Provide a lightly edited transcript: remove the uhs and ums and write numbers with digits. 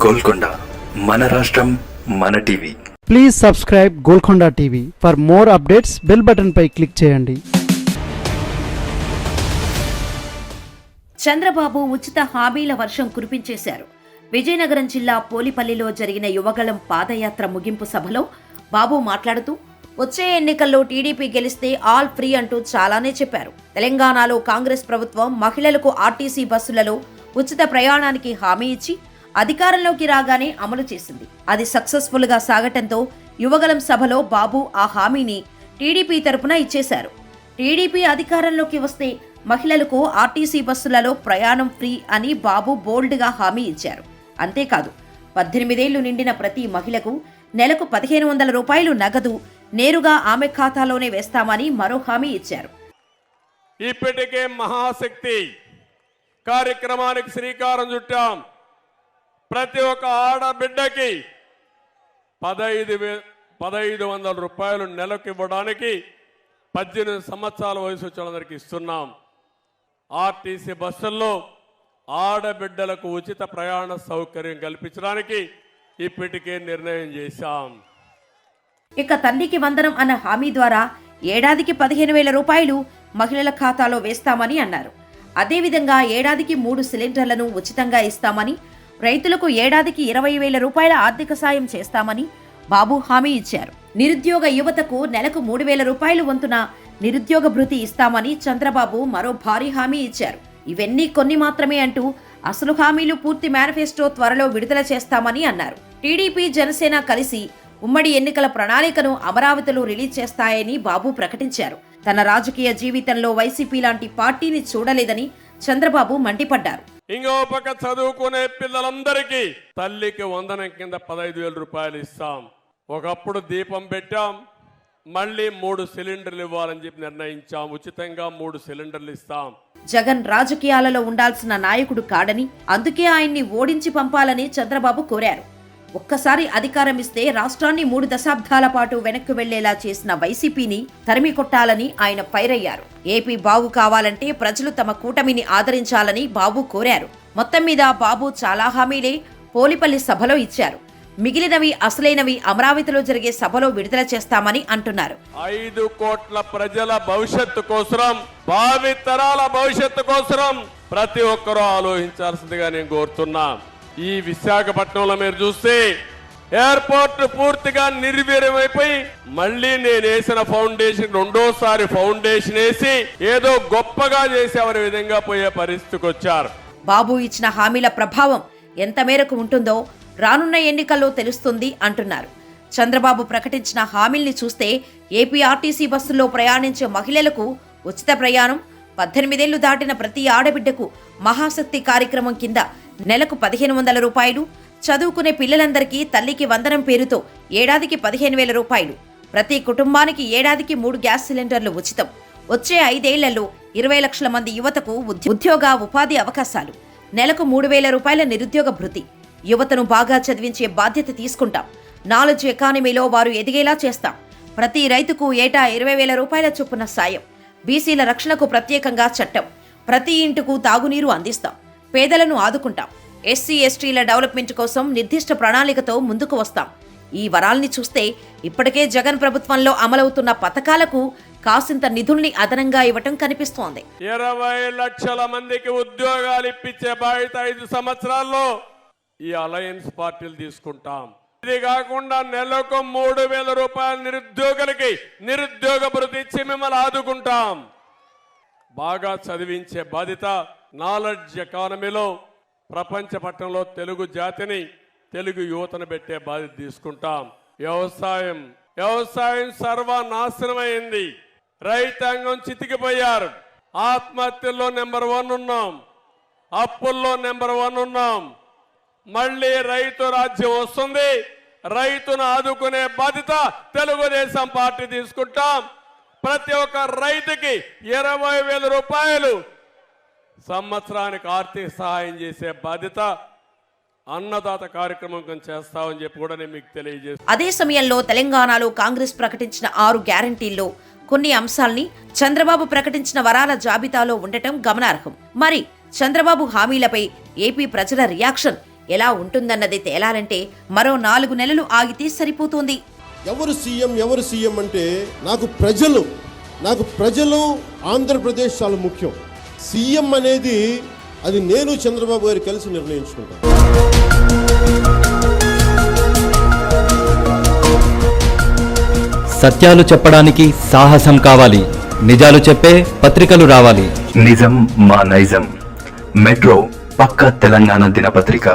గోల్కొండ మన రాష్ట్రం మన TV. Please subscribe Golconda TV. For more updates bell button పై క్లిక్ చేయండి. చంద్రబాబు ఉచిత హామీల వర్షం కురిపించేశారు. విజయనగరం జిల్లా పోలిపల్లిలో జరిగిన యువగళం పాదయాత్ర ముగింపు సభలో బాబు మాట్లాడుతూ వచ్చే ఎన్నికల్లో టీడీపీ గెలిస్తే ఆల్ ఫ్రీ అంటూ చాలానే చెప్పారు. తెలంగాణలో కాంగ్రెస్ ప్రభుత్వం మహిళలకు ఆర్టీసీ బస్సులలో ఉచిత ప్రయాణానికి హామీ ఇచ్చి అధికారంలోకి రాగానే అమలు చేసింది. అది సక్సెస్ఫుల్ గా సాగటంతో యువగళం సభలో బాబు ఆ హామీని టీడీపీ తరపున ఇచ్చేశారు. టీడీపీ అధికారంలోకి వస్తే మహిళలకు ఆర్టీసీ బస్సులలో ప్రయాణం ఫ్రీ అని బాబు బోల్డ్ గా హామీ ఇచ్చారు. అంతేకాదు 18 ఏళ్లు నిండిన ప్రతి మహిళకు నెలకు 1500 రూపాయలు నగదు నేరుగా ఆమె ఖాతాలోనే వేస్తామని మరో హామీ ఇచ్చారు. ఇప్పటికే మహాశక్తి కార్యక్రమానికి శ్రీకారం చుట్టాం. ప్రతి ఒక్క ఆడబిడ్డకి 1500 రూపాయలు నెలకు ఇవ్వడానికి 18 సంవత్సరాల వయసు వచ్చినందరికి ఇస్తున్నాం. ఆర్టీసీ బస్సుల్లో ఆడబిడ్డలకు ఉచిత ప్రయాణ సౌకర్యం కల్పించడానికి ఇప్పటికే నిర్ణయం చేశాం. ఇక తల్లికి వందనం అన్న హామీ ద్వారా ఏడాదికి 15,000 రూపాయలు మహిళల ఖాతాలో వేస్తామని అన్నారు. అదేవిధంగా ఏడాదికి 3 సిలిండర్లను ఉచితంగా ఇస్తామని, రైతులకు ఏడాదికి 20,000 రూపాయల ఆర్థిక సాయం చేస్తామని బాబు హామీ ఇచ్చారు. నిరుద్యోగ యువతకు నెలకు 3,000 రూపాయలు వంతున నిరుద్యోగ భృతి ఇస్తామని చంద్రబాబు మరో భారీ హామీ ఇచ్చారు. ఇవన్నీ కొన్ని మాత్రమే అంటూ అసలు హామీలు పూర్తి మేనిఫెస్టో త్వరలో విడుదల చేస్తామని అన్నారు. టీడీపీ జనసేన కలిసి ఉమ్మడి ఎన్నికల ప్రణాళికను అమరావతిలో రిలీజ్ చేస్తాయని బాబు ప్రకటించారు. తన రాజకీయ జీవితంలో వైసీపీ లాంటి పార్టీని చూడలేదని చంద్రబాబు మండిపడ్డారు. ఇంకో పక్క చదువుకునే పిల్లలందరికీ తల్లికి వందనం కింద 15,000 రూపాయలు ఇస్తాం. ఒకప్పుడు దీపం పెట్టాం, మళ్ళీ 3 సిలిండర్లు ఇవ్వాలని చెప్పి నిర్ణయించాం. ఉచితంగా 3 సిలిండర్లు ఇస్తాం. జగన్ రాజకీయాలలో ఉండాల్సిన నాయకుడు కాడని, అందుకే ఆయన్ని ఓడించి పంపాలని చంద్రబాబు కోరారు. ఒక్కసారి అధికారం ఇస్తే రాష్ట్రాన్ని 3 దశాబ్దాల పాటు వెనక్కి వెళ్లేలా చేసిన వైసీపీని తరిమి కొట్టాలని ఆయన ఫైరయ్యారు. ఏపీ బాగు కావాలంటే ప్రజలు తమ కూటమిని ఆదరించాలని బాబు కోరారు. మొత్తం మీద బాబు చాలా హామీలే పోలిపల్లి సభలో ఇచ్చారు. మిగిలినవి అసలైనవి అమరావతిలో జరిగే సభలో విడుదల చేస్తామని అంటున్నారు. 5 కోట్ల ప్రజల భవిష్యత్తు కోసం, భావి తరాల భవిష్యత్తు కోసం ప్రతి ఒక్కరూ ఆలోచించాల్సిందిగా నేను కోరుతున్నా. ఈ విశాఖపట్నంలో మీరు చూస్తే ఎయిర్పోర్ట్ పూర్తిగా నిర్వీర్యమైపోయి మళ్ళీ నేను వేసిన ఫౌండేషన్ రెండోసారి ఫౌండేషన్ వేసి ఏదో గొప్పగా చేసేవారి విధంగా పోయే పరిస్థితికి వచ్చారు. బాబు ఇచ్చిన హామీల ప్రభావం ఎంత మేరకు ఉంటుందో రానున్న ఎన్నికల్లో తెలుస్తుంది అంటున్నారు. చంద్రబాబు ప్రకటించిన హామీల్ని చూస్తే ఏపీ ఆర్టీసీ బస్సుల్లో ప్రయాణించే మహిళలకు ఉచిత ప్రయాణం, 18 ఏళ్లు దాటిన ప్రతి ఆడబిడ్డకు మహాశక్తి కార్యక్రమం కింద నెలకు 1500 రూపాయలు, చదువుకునే పిల్లలందరికీ తల్లికి వందనం పేరుతో ఏడాదికి 15,000 రూపాయలు, ప్రతి కుటుంబానికి ఏడాదికి 3 గ్యాస్ సిలిండర్లు ఉచితం, వచ్చే 5 ఏళ్లలో 20 లక్షల మంది యువతకు ఉద్యోగ ఉపాధి అవకాశాలు, నెలకు 3,000 రూపాయల నిరుద్యోగ భృతి, యువతను బాగా చదివించే బాధ్యత తీసుకుంటాం, నాలెడ్జ్ ఎకానమీలో వారు ఎదిగేలా చేస్తాం, ప్రతి రైతుకు ఏటా 20,000 రూపాయల చొప్పున సాయం, బీసీల రక్షణకు ప్రత్యేకంగా చట్టం, ప్రతి ఇంటికి తాగునీరు అందిస్తాం, పేదలను ఆదుకుంటాం, ఎస్సీ ఎస్టీల డెవలప్మెంట్ కోసం నిర్దిష్ట ప్రణాళికతో ముందుకు వస్తాం. ఈ వరాల్ని చూస్తే ఇప్పటికే జగన్ ప్రభుత్వంలో అమలవుతున్న పథకాలకు కాసింత నిధుల్ని అదనంగా ఇవ్వటం కనిపిస్తోంది. 20 లక్షల మందికి ఉద్యోగాలు ఇప్పించే బాధ్యత 5 సంవత్సరాల్లో ఈ అలయన్స్ పార్టీలు తీసుకుంటాం. ఇది కాకుండా నెలకు 3,000 రూపాయల నిరుద్యోగులకి నిరుద్యోగ భృతి ఇచ్చి మిమ్మల్ని ఆదుకుంటాం. బాగా చదివించే బాధ్యత, నాలెడ్జ్ ఎకానమీలో ప్రపంచ పట్టణంలో తెలుగు జాతిని, తెలుగు యువతను పెట్టే బాధ్యత తీసుకుంటాం. వ్యవసాయం సర్వనాశనమైంది. రైతాంగం చితికిపోయారు. ఆత్మహత్యల్లో నెంబర్ 1 ఉన్నాం, అప్పుల్లో నెంబర్ 1 ఉన్నాం. మళ్ళీ రైతు రాజ్యం వస్తుంది. రైతును ఆదుకునే బాధ్యత తెలుగుదేశం పార్టీ తీసుకుంటాం. ప్రతి ఒక్క రైతుకి 20,000 రూపాయలు సంవత్సరానికి ఆర్థిక సహాయం చేసే బాధ్యత అన్నదాత కార్యక్రమం చేస్తామని చెప్పి కూడా నేను మీకు తెలియజేస్తాను. అదే సమయంలో తెలంగాణలో కాంగ్రెస్ ప్రకటించిన 6 గ్యారంటీల్లో కొన్ని అంశాల్ని చంద్రబాబు ప్రకటించిన వరాల జాబితాలో ఉండటం గమనార్హం. మరి చంద్రబాబు హామీలపై ఏపీ ప్రజల రియాక్షన్ ఎలా ఉంటుందన్నది తేలాలంటే మరో 4 నెలలు ఆగితే సరిపోతుంది. ఎవరు సీఎం అంటే నాకు ప్రజలు ఆంధ్రప్రదేశ్ చాలా ముఖ్యం. సీఎం అనేది అది నేను చంద్రబాబు గారు కలిసి నిర్ణయించుకుంటాను. సత్యాలు చెప్పడానికి సాహసం కావాలి. నిజాలు చెప్పే పత్రికలు రావాలి. నిజం మా నైజం. మెట్రో పక్క తెలంగాణ దినపత్రిక.